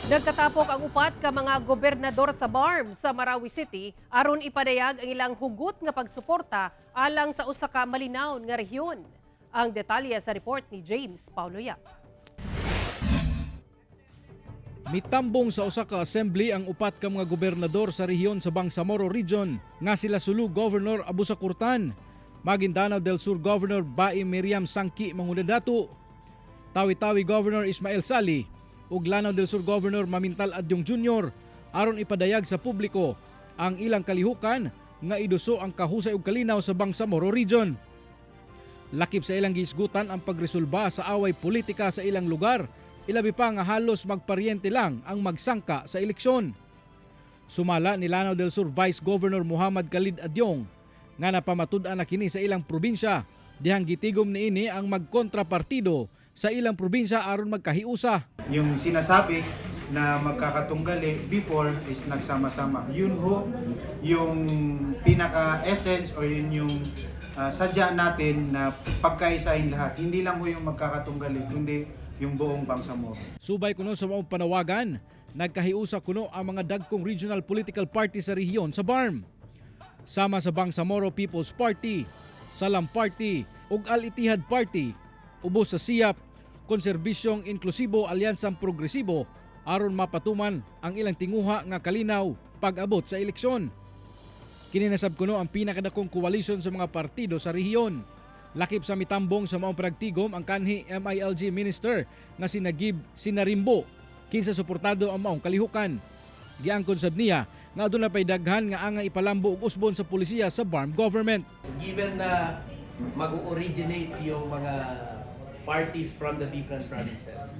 Nagkatapok ang upat ka mga gobernador sa BARMM sa Marawi City aron ipadayag ang ilang hugot nga pagsuporta alang sa usa ka malinaw nga rehiyon. Ang detalye sa report ni James Paulo Yap. Mitambong sa usa ka assembly ang upat ka mga gobernador sa rehiyon sa Bangsamoro Region nga sila Sulu Governor Abu Sakurtan, Maguindanao del Sur Governor Baim Miriam Sangki Mangudadato, Tawi-Tawi Governor Ismael Sali ug Lanao del Sur Governor Mamintal Adyong Jr. aron ipadayag sa publiko ang ilang kalihukan nga iduso ang kahusay ug kalinaw sa Bangsamoro Region. Lakip sa ilang giisgutan ang pagresolba sa away politika sa ilang lugar, ilabi pa nga halos magparyente lang ang magsangka sa eleksyon. Sumala ni Lanao del Sur Vice Governor Muhammad Khalid Adyong nga napamatud-an na kini sa ilang probinsya, dihang gitigom niini ang magkontrapartido sa ilang probinsya aron magkahiusa. Yung sinasabi na magkakatunggali before is nagsama-sama. Yun ho, yung pinaka-essence o yun yung sadya natin na pagkaisahin lahat. Hindi lang ho yung magkakatunggali, kundi yung buong Bangsamoro. Subay kuno sa mga panawagan, nagkahiusa kuno ang mga dagkong regional political party sa rehiyon sa BARMM. Sama sa Bangsamoro People's Party, Salam Party ug Al-Ittihad Party, ubos sa SIAP, Konserbisyong Inklusibo Alyansang Progresibo aron mapatuman ang ilang tinguha nga kalinaw pag-abot sa eleksyon. Kininasab kuno ang pinakadakong koalisyon sa mga partido sa rehiyon. Lakip sa mitambong sa maong panagtigom ang kanhi MILG Minister nga si Nagib Sinarimbo kinsa suportado ang maong kalihukan. Giangkon sad niya nga aduna pay daghan nga angang ipalambo og usbon sa pulisya sa BARMM government. Given na mag-originate yung mga parties from the different provinces,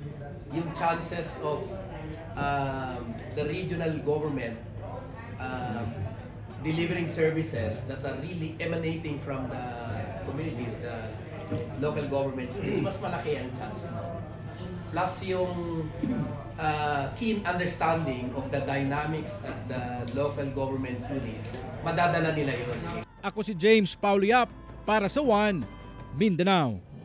yung chances of the regional government delivering services that are really emanating from the communities, the local government, mas malaki ang chance. Plus yung keen understanding of the dynamics at the local government units, madadala nila yun. Ako si James Paulo Yap para sa One Mindanao.